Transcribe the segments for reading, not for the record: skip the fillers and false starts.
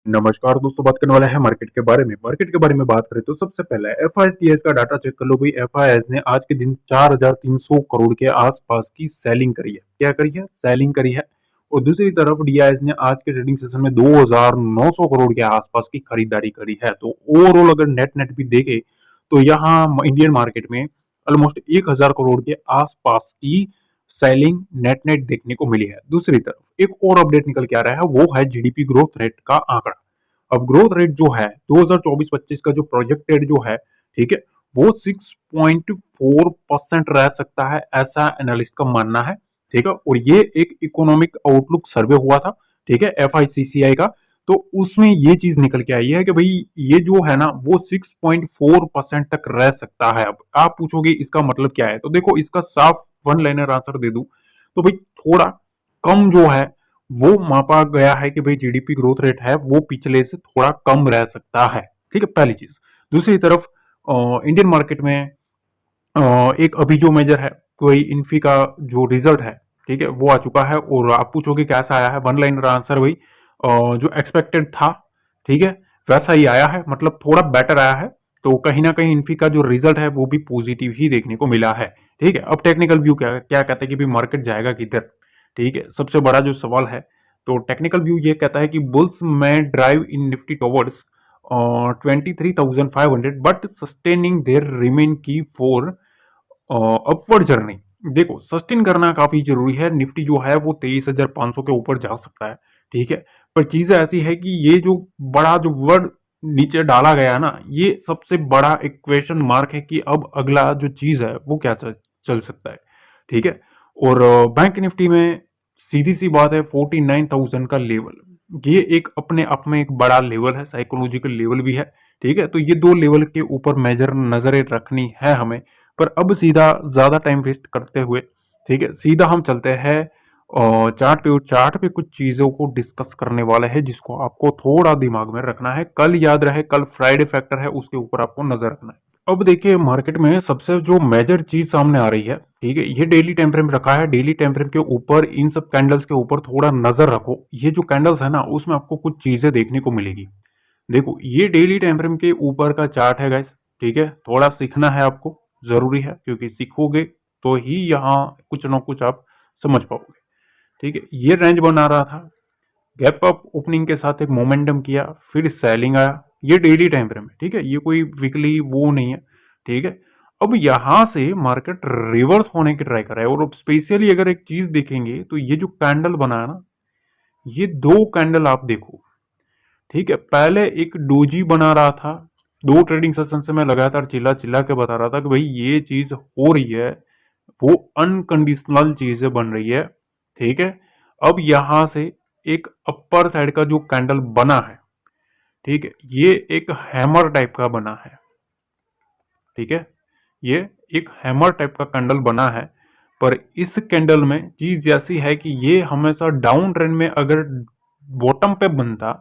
नमस्कार दोस्तों, बात करने वाला है मार्केट के बारे में बात करें तो सबसे पहले एफआईएस का डाटा चेक कर लो भाई। एफआईएस ने आज के दिन 4,300 करोड़ के आसपास की सेलिंग करी है। क्या करी है? सेलिंग करी है। और दूसरी तरफ डीआईएस ने आज के ट्रेडिंग सेशन में 2,900 करोड़ के आसपास की खरीदारी करी है। तो ओवरऑल अगर नेट नेट भी देखे तो यहाँ इंडियन मार्केट में ऑलमोस्ट 1,000 करोड़ के आसपास की सेलिंग नेट नेट देखने को मिली है। दूसरी तरफ एक और अपडेट निकल के आ रहा है, वो है जीडीपी ग्रोथ रेट का आंकड़ा। अब ग्रोथ रेट जो है 2024-25 का जो प्रोजेक्टेड जो है, ठीक है, वो 6.4% रह सकता है, ऐसा एनालिस्ट का मानना है। ठीक है, और ये एक इकोनॉमिक आउटलुक सर्वे हुआ था, ठीक है, एफआईसीसीआई का। तो उसमें ये चीज निकल के आई है कि भाई ये जो है ना वो 6.4% तक रह सकता है। अब आप पूछोगे इसका मतलब क्या है, तो देखो इसका साफ वन लाइनर आंसर दे दूं तो भाई थोड़ा कम जो है वो मापा गया है कि भाई जीडीपी ग्रोथ रेट है वो पिछले से थोड़ा कम रह सकता है। ठीक है, पहली चीज। दूसरी तरफ इंडियन मार्केट में एक अभी जो मेजर है, कोई इन्फी का जो रिजल्ट है, ठीक है, वो आ चुका है। और आप पूछोगे कैसा आया है, वन लाइनर आंसर वही जो एक्सपेक्टेड था, ठीक है, वैसा ही आया है, मतलब थोड़ा बेटर आया है। तो कहीं ना कहीं इन्फी का जो रिजल्ट है वो भी पॉजिटिव ही देखने को मिला है। ठीक है, अब टेक्निकल व्यू क्या क्या कहता है कि भी मार्केट जाएगा किधर। ठीक है, सबसे बड़ा जो सवाल है, तो टेक्निकल व्यू ये कहता है कि बुल्स में drive in Nifty towards 23,500 but sustaining there remain key for upward journey. देखो सस्टेन करना काफी जरूरी है। निफ्टी जो है वो 23,500 के ऊपर जा सकता है, ठीक है, पर चीज ऐसी है कि ये जो बड़ा जो वर्ड नीचे डाला गया ना, ये सबसे बड़ा एक क्वेश्चन मार्क है कि अब अगला जो चीज है वो क्या चल सकता है। ठीक है, और बैंक निफ्टी में सीधी सी बात है 49,000 का लेवल, ये एक अपने आप में एक बड़ा लेवल है, साइकोलॉजिकल लेवल भी है। ठीक है, तो ये दो लेवल के ऊपर मेजर नजरें रखनी है हमें। पर अब सीधा ज्यादा टाइम वेस्ट करते हुए, ठीक है, सीधा हम चलते हैं और चार्ट पे कुछ चीजों को डिस्कस करने वाले हैं जिसको आपको थोड़ा दिमाग में रखना है। कल याद रहे, कल फ्राइडे फैक्टर है, उसके ऊपर आपको नजर रखना है। अब देखिए मार्केट में सबसे जो मेजर चीज सामने आ रही है, ठीक है, ये डेली टाइम फ्रेम रखा है। डेली टाइम फ्रेम के ऊपर इन सब कैंडल्स के ऊपर थोड़ा नजर रखो। ये जो कैंडल्स है ना उसमें आपको कुछ चीजें देखने को मिलेगी। देखो ये डेली टाइम फ्रेम के ऊपर का चार्ट है गाइस, ठीक है, थोड़ा सीखना है आपको, जरूरी है, क्योंकि सीखोगे तो ही यहाँ कुछ ना कुछ आप समझ पाओगे। ठीक है, ये रेंज बना रहा था, गैप अप ओपनिंग के साथ एक मोमेंटम किया, फिर सेलिंग आया। ये डेली टाइम फ्रेम है, ठीक है, ये कोई वीकली वो नहीं है। ठीक है, अब यहां से मार्केट रिवर्स होने की ट्राई कर रहा है। और स्पेशली अगर एक चीज देखेंगे तो ये जो कैंडल बना है ना, ये दो कैंडल आप देखो। ठीक है, पहले एक डोजी बना रहा था, दो ट्रेडिंग सेशन से मैं लगातार चिल्ला चिल्ला के बता रहा था कि भाई ये चीज हो रही है, वो अनकंडीशनल चीजें बन रही है। ठीक है, अब यहां से एक अपर साइड का जो कैंडल बना है, ठीक है, ये एक हैमर टाइप का बना है। ठीक है, ये एक हैमर टाइप का कैंडल बना है। पर इस कैंडल में चीज ऐसी है कि ये हमेशा डाउन ट्रेंड में अगर बॉटम पे बनता,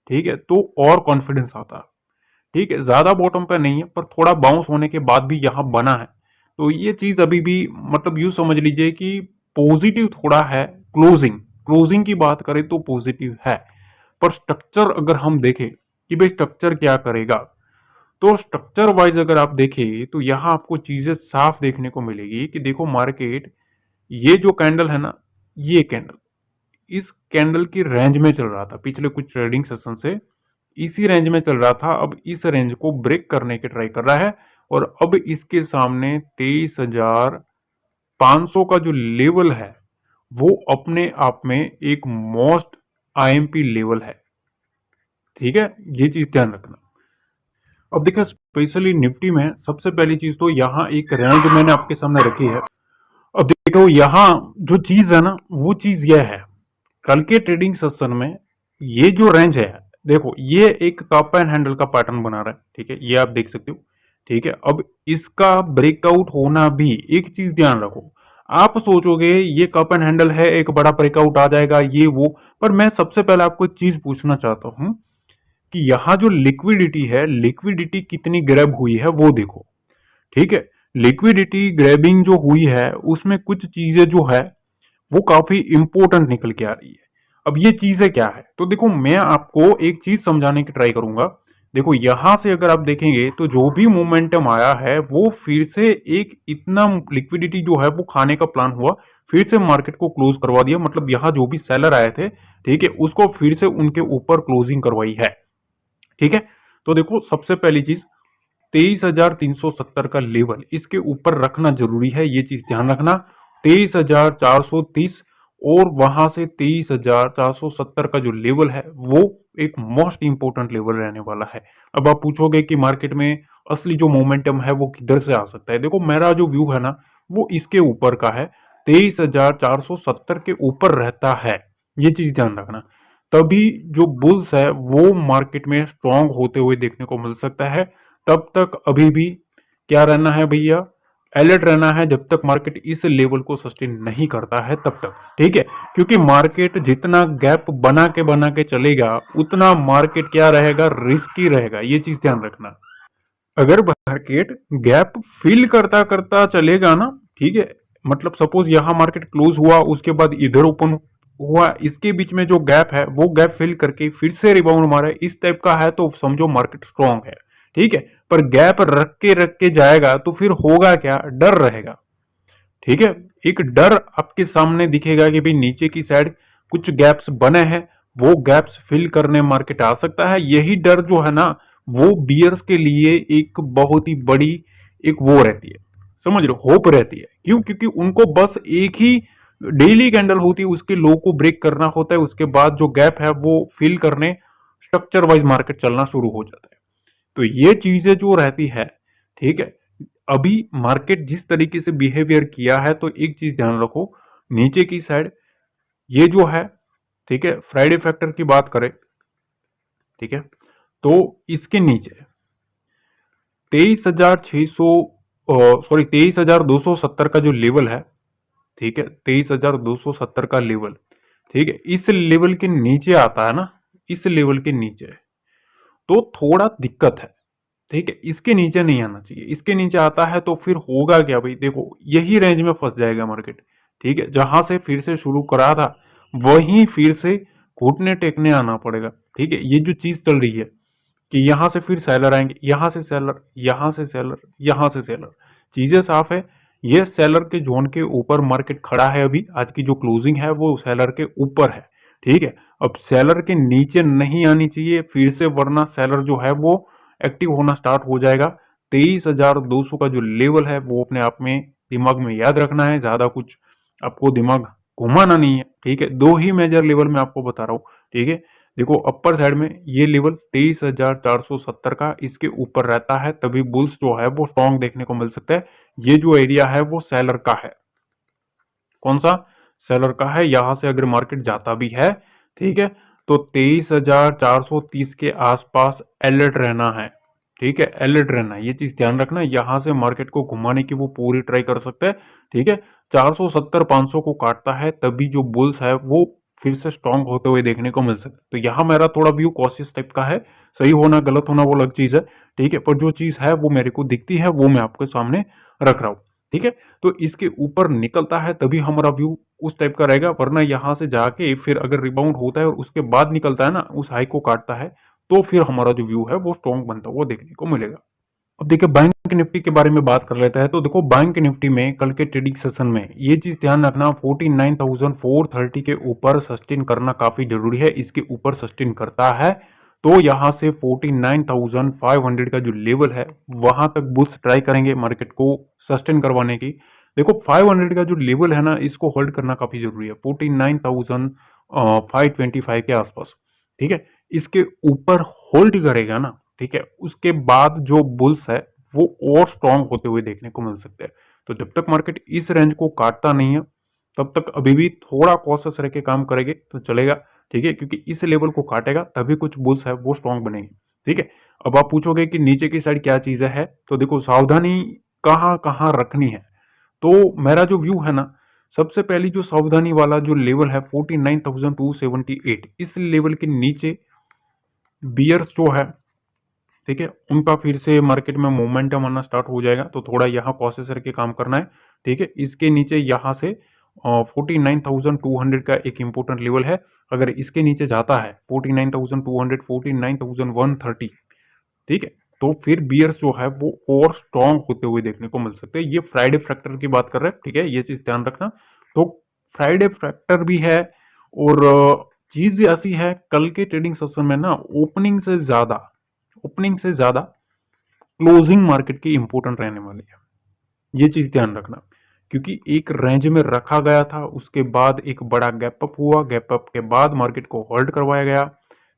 ठीक है, तो और कॉन्फिडेंस आता। ठीक है, ज्यादा बॉटम पे नहीं है पर थोड़ा बाउंस होने के बाद भी यहां बना है। तो ये चीज अभी भी मतलब यूं समझ लीजिए कि पॉजिटिव थोड़ा है। क्लोजिंग क्लोजिंग की बात करें तो पॉजिटिव है, पर स्ट्रक्चर अगर हम देखें कि भाई स्ट्रक्चर क्या करेगा, तो स्ट्रक्चर वाइज अगर आप देखें तो यहां आपको चीजें साफ देखने को मिलेगी कि देखो मार्केट, ये जो कैंडल है ना, ये कैंडल इस कैंडल की रेंज में चल रहा था पिछले कुछ ट्रेडिंग सेशन से, इसी रेंज में चल रहा था। अब इस रेंज को ब्रेक करने की ट्राई कर रहा है। और अब इसके सामने 23,500 का जो लेवल है वो अपने आप में एक मोस्ट आईएमपी लेवल है। ठीक है, ये चीज ध्यान रखना। अब देखिए स्पेशली निफ्टी में सबसे पहली चीज तो यहाँ एक रेंज मैंने आपके सामने रखी है। अब देखो यहाँ जो चीज है ना वो चीज यह है, कल के ट्रेडिंग सेशन में ये जो रेंज है, देखो ये एक कप एंड हैंडल का पैटर्न बना रहा है। ठीक है, ये आप देख सकते हो। ठीक है, अब इसका ब्रेकआउट होना भी, एक चीज ध्यान रखो, आप सोचोगे ये कप एंड हैंडल है, एक बड़ा ब्रेकआउट आ जाएगा ये वो, पर मैं सबसे पहले आपको एक चीज पूछना चाहता हूं कि यहां जो लिक्विडिटी है, लिक्विडिटी कितनी ग्रैब हुई है वो देखो। ठीक है, लिक्विडिटी ग्रैबिंग जो हुई है उसमें कुछ चीजें जो है वो काफी इंपॉर्टेंट निकल के आ रही है। अब ये चीजें क्या है, तो देखो मैं आपको एक चीज समझाने की ट्राई करूंगा। देखो यहां से अगर आप देखेंगे तो जो भी मोमेंटम आया है वो फिर से एक इतना लिक्विडिटी जो है वो खाने का प्लान हुआ, फिर से मार्केट को क्लोज करवा दिया। मतलब यहाँ जो भी सेलर आए थे, ठीक है, उसको फिर से उनके ऊपर क्लोजिंग करवाई है। ठीक है, तो देखो सबसे पहली चीज 23,370 का लेवल इसके ऊपर रखना जरूरी है, ये चीज ध्यान रखना। 23,430 और वहां से 23,470 का जो लेवल है वो एक मोस्ट इंपोर्टेंट लेवल रहने वाला है। अब आप पूछोगे कि मार्केट में असली जो मोमेंटम है वो किधर से आ सकता है, देखो मेरा जो व्यू है ना वो इसके ऊपर का है, 23,470 के ऊपर रहता है, ये चीज ध्यान रखना। तभी जो बुल्स है वो मार्केट में स्ट्रांग होते हुए देखने को मिल सकता है। तब तक अभी भी क्या रहना है भैया, अलर्ट रहना है, जब तक मार्केट इस लेवल को सस्टेन नहीं करता है तब तक। ठीक है, क्योंकि मार्केट जितना गैप बना के चलेगा उतना मार्केट क्या रहेगा, रिस्की रहेगा, ये चीज ध्यान रखना। अगर मार्केट गैप फिल करता करता चलेगा ना, ठीक है, मतलब सपोज यहां मार्केट क्लोज हुआ उसके बाद इधर ओपन हुआ, इसके बीच में जो गैप है वो गैप फिल करके फिर से रिबाउंड मारे, इस टाइप का है तो समझो मार्केट स्ट्रांग है। ठीक है, पर गैप रख के जाएगा तो फिर होगा क्या, डर रहेगा। ठीक है, एक डर आपके सामने दिखेगा कि भाई नीचे की साइड कुछ गैप्स बने हैं, वो गैप्स फिल करने मार्केट आ सकता है। यही डर जो है ना वो बियर्स के लिए एक बहुत ही बड़ी एक वो रहती है, समझ लो होप रहती है। क्यों, क्योंकि उनको बस एक ही डेली कैंडल होती है, उसके लो को ब्रेक करना होता है, उसके बाद जो गैप है वो फिल करने स्ट्रक्चर वाइज मार्केट चलना शुरू हो जाता है। तो ये चीजें जो रहती है, ठीक है, अभी मार्केट जिस तरीके से बिहेवियर किया है तो एक चीज ध्यान रखो, नीचे की साइड ये जो है, ठीक है, फ्राइडे फैक्टर की बात करें, ठीक है, तो इसके नीचे 23,600 सॉरी 23,270 का जो लेवल है, ठीक है, 23,270 का लेवल, ठीक है, इस लेवल के नीचे आता है ना, इस लेवल के नीचे तो थोड़ा दिक्कत है। ठीक है, इसके नीचे नहीं आना चाहिए, इसके नीचे आता है तो फिर होगा क्या भाई, देखो यही रेंज में फंस जाएगा मार्केट। ठीक है, जहां से फिर से शुरू करा था वहीं फिर से घुटने टेकने आना पड़ेगा। ठीक है, ये जो चीज चल रही है कि यहां से फिर सेलर आएंगे, यहां से सेलर, यहां से सेलर, यहां से सेलर, चीजें साफ है। ये सेलर के जोन के ऊपर मार्केट खड़ा है, अभी आज की जो क्लोजिंग है वो सेलर के ऊपर है। ठीक है, अब सेलर के नीचे नहीं आनी चाहिए फिर से, वरना सेलर जो है वो एक्टिव होना स्टार्ट हो जाएगा। 23,200 का जो लेवल है वो अपने आप में दिमाग में याद रखना है, ज्यादा कुछ आपको दिमाग घुमाना नहीं है। ठीक है, दो ही मेजर लेवल में आपको बता रहा हूँ। ठीक है, देखो अपर साइड में ये लेवल 23,470 का, इसके ऊपर रहता है तभी बुल्स जो है वो स्ट्रॉन्ग देखने को मिल सकता है। ये जो एरिया है वो सेलर का है, कौन सा, सेलर का है। यहां से अगर मार्केट जाता भी है, ठीक है, तो 23,430 के आसपास अलर्ट रहना है। ठीक है, अलर्ट रहना है, ये चीज ध्यान रखना। यहां से मार्केट को घुमाने की वो पूरी ट्राई कर सकते हैं। ठीक है, 470 500 को काटता है तभी जो बुल्स है वो फिर से स्ट्रांग होते हुए देखने को मिल सकता है। तो यहाँ मेरा थोड़ा व्यू कॉशियस टाइप का है, सही होना गलत होना वो अलग चीज है। ठीक है, पर जो चीज है वो मेरे को दिखती है वो मैं आपके सामने रख रहा हूँ। ठीक है, तो इसके ऊपर निकलता है तभी हमारा व्यू उस टाइप का रहेगा, वरना यहां से जाके फिर अगर रिबाउंड होता है और उसके बाद निकलता है ना, उस हाई को काटता है, तो फिर हमारा जो व्यू है वो स्ट्रॉन्ग बनता हुआ देखने को मिलेगा। अब देखिए बैंक निफ्टी के बारे में बात कर लेते हैं। तो देखो बैंक निफ्टी में कल के ट्रेडिंग सेशन में ये चीज ध्यान रखना, 49,430 के ऊपर सस्टेन करना काफी जरूरी है। इसके ऊपर सस्टेन करता है तो यहां से 49,500 का जो लेवल है वहां तक बुल्स ट्राई करेंगे मार्केट को सस्टेन करवाने की। देखो 500 का जो लेवल है ना इसको होल्ड करना काफी जरूरी है, 49,525 के आसपास। ठीक है, इसके ऊपर होल्ड करेगा ना, ठीक है, उसके बाद जो बुल्स है वो और स्ट्रांग होते हुए देखने को मिल सकते हैं। तो जब तक मार्केट इस रेंज को काटता नहीं है तब तक अभी भी थोड़ा कॉशियस रह के काम करेंगे तो चलेगा। ठीक है, क्योंकि इस लेवल को काटेगा तभी कुछ बुल्स है वो स्ट्रांग बनेंगे। ठीक है, अब आप पूछोगे कि नीचे की साइड क्या चीजें है, तो देखो सावधानी कहाँ कहाँ रखनी है। तो मेरा जो व्यू है ना, सबसे पहली जो सावधानी वाला जो लेवल है 49,278, इस लेवल के नीचे बियर्स जो है, ठीक है, उनका फिर से मार्केट में मोमेंटम आना स्टार्ट हो जाएगा, तो थोड़ा यहाँ कॉशियस रह के काम करना है। ठीक है, इसके नीचे यहाँ से 49,200 का एक इंपॉर्टेंट लेवल है। अगर इसके नीचे जाता है 49,200, 49,130, ठीक है, तो फिर बियर्स जो है वो और स्ट्रॉन्ग होते हुए देखने को मिल सकते हैं। ये फ्राइडे फैक्टर की बात कर रहे हैं, ठीक है, ये चीज ध्यान रखना। तो फ्राइडे फैक्टर भी है, और चीज ऐसी है कल के ट्रेडिंग सेशन में ना ओपनिंग से ज्यादा क्लोजिंग मार्केट की इंपॉर्टेंट रहने वाली है। ये चीज ध्यान रखना, क्योंकि एक रेंज में रखा गया था, उसके बाद एक बड़ा गैप अप हुआ, गैप अप के बाद मार्केट को होल्ड करवाया गया,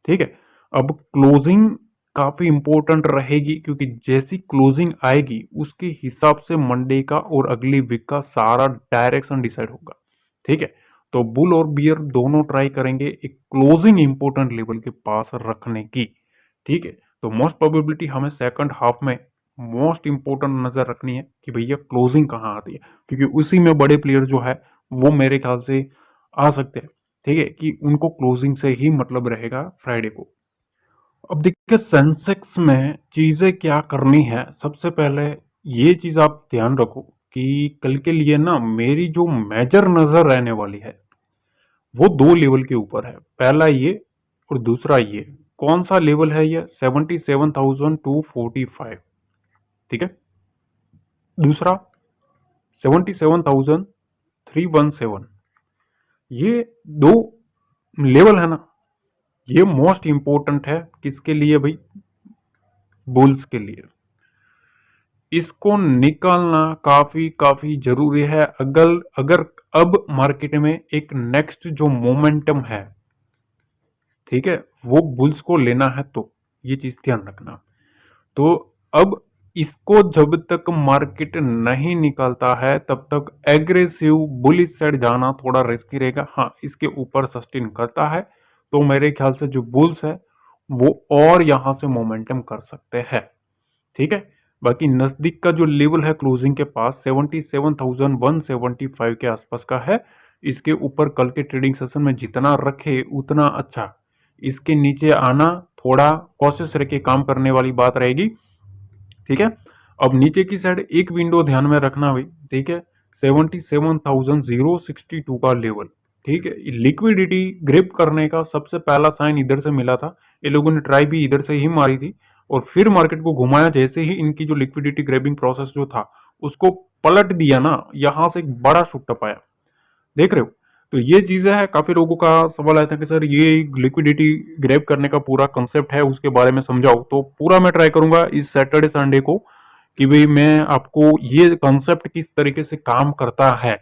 ठीक है। अब क्लोजिंग काफी इंपॉर्टेंट रहेगी, क्योंकि जैसी क्लोजिंग आएगी उसके हिसाब से मंडे का और अगली वीक का सारा डायरेक्शन डिसाइड होगा, ठीक है। तो बुल और बियर दोनों ट्राई करेंगे एक क्लोजिंग इंपॉर्टेंट लेवल के पास रखने की, ठीक है। तो मोस्ट प्रोबेबिलिटी हमें सेकंड हाफ में मोस्ट इंपॉर्टेंट नजर रखनी है कि भैया क्लोजिंग कहाँ आती है, क्योंकि उसी में बड़े प्लेयर जो है वो मेरे ख्याल से आ सकते हैं, ठीक है, कि उनको क्लोजिंग से ही मतलब रहेगा फ्राइडे को। अब देखिए सेंसेक्स में चीजें क्या करनी है, सबसे पहले ये चीज आप ध्यान रखो कि कल के लिए ना मेरी जो मेजर नजर रहने वाली है वो दो लेवल के ऊपर है। पहला ये और दूसरा ये। कौन सा लेवल है ये? 77,245, ठीक है। दूसरा 77,317। ये दो लेवल है ना, ये मोस्ट इंपॉर्टेंट है किसके लिए भाई? बुल्स के लिए। इसको निकालना काफी काफी जरूरी है। अगर अगर अब मार्केट में एक नेक्स्ट जो मोमेंटम है, ठीक है, वो बुल्स को लेना है, तो ये चीज ध्यान रखना। तो अब इसको जब तक मार्केट नहीं निकालता है तब तक एग्रेसिव बुलिश साइड जाना थोड़ा रिस्की रहेगा। हाँ, इसके ऊपर सस्टेन करता है तो मेरे ख्याल से जो बुल्स है वो और यहां से मोमेंटम कर सकते हैं, ठीक है। बाकी नजदीक का जो लेवल है क्लोजिंग के पास 77,175 के आसपास का है। इसके ऊपर कल के ट्रेडिंग सेशन में जितना रखे उतना अच्छा। इसके नीचे आना थोड़ा कॉशियस रह के काम करने वाली बात रहेगी, ठीक है। अब नीचे की साइड एक विंडो ध्यान में रखना भाई, ठीक है, 77,062 का लेवल, ठीक है। लिक्विडिटी ग्रिप करने का सबसे पहला साइन इधर से मिला था, ये लोगों ने ट्राई भी इधर से ही मारी थी, और फिर मार्केट को घुमाया। जैसे ही इनकी जो लिक्विडिटी ग्रेबिंग प्रोसेस जो था उसको पलट दिया ना, यहां से एक बड़ा शूटअप आया, देख रहे हो। तो ये चीजें है, काफी लोगों का सवाल आया था कि सर ये लिक्विडिटी ग्रैब करने का पूरा कंसेप्ट है उसके बारे में समझाओ। तो पूरा मैं ट्राई करूंगा इस सैटरडे संडे को कि भाई मैं आपको ये कंसेप्ट किस तरीके से काम करता है,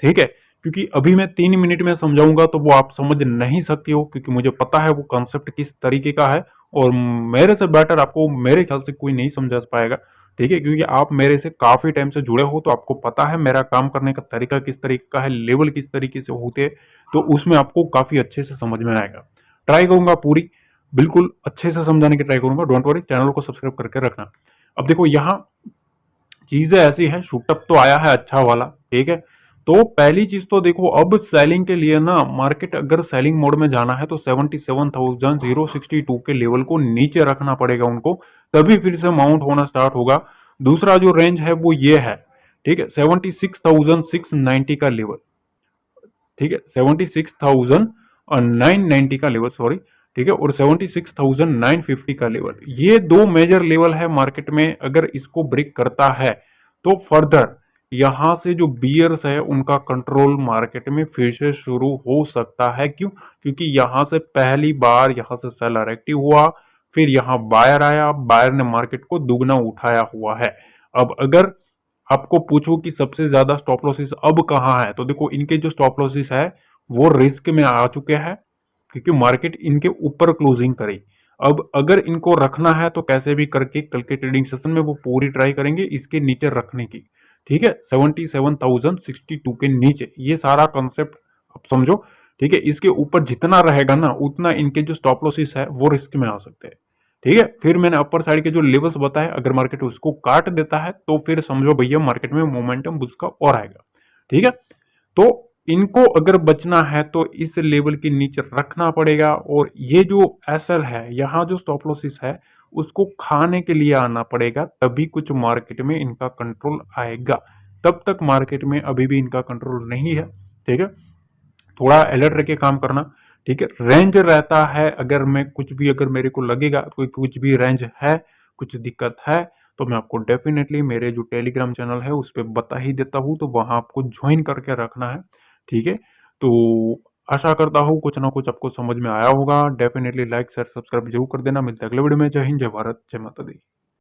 ठीक है। क्योंकि अभी मैं 3 मिनट में समझाऊंगा तो वो आप समझ नहीं सकते हो, क्योंकि मुझे पता है वो कंसेप्ट किस तरीके का है, और मेरे से बेटर आपको मेरे ख्याल से कोई नहीं समझा पाएगा, ठीक है। क्योंकि आप मेरे से काफी टाइम से जुड़े हो तो आपको पता है मेरा काम करने का तरीका किस तरीके का है, लेवल किस तरीके से होते हैं, तो उसमें आपको काफी अच्छे से समझ में आएगा। ट्राई करूंगा पूरी बिल्कुल अच्छे से समझाने की ट्राई करूंगा। डोंट वरी, चैनल को सब्सक्राइब करके रखना। अब देखो यहाँ चीजें ऐसी है, शूटअप तो आया है अच्छा वाला, ठीक है। तो पहली चीज तो देखो, अब सेलिंग के लिए ना मार्केट अगर सेलिंग मोड में जाना है तो 77,062 के लेवल को नीचे रखना पड़ेगा उनको, तभी फिर से माउंट होना स्टार्ट होगा। दूसरा जो रेंज है वो ये है, ठीक है, 76,690 का लेवल, ठीक है, 76,990 का लेवल, सॉरी, ठीक है, और 76,950 का लेवल। ये दो मेजर लेवल है मार्केट में। अगर इसको ब्रेक करता है तो फर्दर यहां से जो बियर्स है उनका कंट्रोल मार्केट में फिर से शुरू हो सकता है। क्यों? क्योंकि यहां से पहली बार यहां से सेलर एक्टिव हुआ, फिर यहां बायर आया, बायर ने मार्केट को दुगना उठाया हुआ है। अब अगर आपको पूछूं कि सबसे ज्यादा स्टॉप लॉसेस अब कहाँ है, तो देखो इनके जो स्टॉप लॉसेस है वो रिस्क में आ चुके हैं, क्योंकि मार्केट इनके ऊपर क्लोजिंग करी। अब अगर इनको रखना है तो कैसे भी करके कल के ट्रेडिंग सेशन में वो पूरी ट्राई करेंगे इसके नीचे रखने की, ठीक है, 77,062 के नीचे। ये सारा कंसेप्ट आप समझो, ठीक है। इसके ऊपर जितना रहेगा ना उतना इनके जो स्टॉप लॉसेस है वो रिस्क में आ सकते हैं, ठीक है। फिर मैंने अपर साइड के जो लेवल्स बताए, अगर मार्केट उसको काट देता है तो फिर समझो भैया मार्केट में मोमेंटम उसका और आएगा, ठीक है। तो इनको अगर बचना है तो इस लेवल के नीचे रखना पड़ेगा, और ये जो एसएल है यहाँ जो स्टॉप लॉसेस है उसको खाने के लिए आना पड़ेगा, तभी कुछ मार्केट में इनका कंट्रोल आएगा। तब तक मार्केट में अभी भी इनका कंट्रोल नहीं है, ठीक है। थोड़ा अलर्ट रह के काम करना, ठीक है। रेंज रहता है, अगर मैं कुछ भी, अगर मेरे को लगेगा कोई कुछ भी रेंज है, कुछ दिक्कत है, तो मैं आपको डेफिनेटली मेरे जो टेलीग्राम चैनल है उस पर बता ही देता हूँ, तो वहां आपको ज्वाइन करके रखना है, ठीक है। तो आशा करता हूँ कुछ ना कुछ आपको समझ में आया होगा। डेफिनेटली लाइक शेयर सब्सक्राइब जरूर कर देना। मिलता है अगले वीडियो में। जय हिंद, जय भारत, जय माता दी।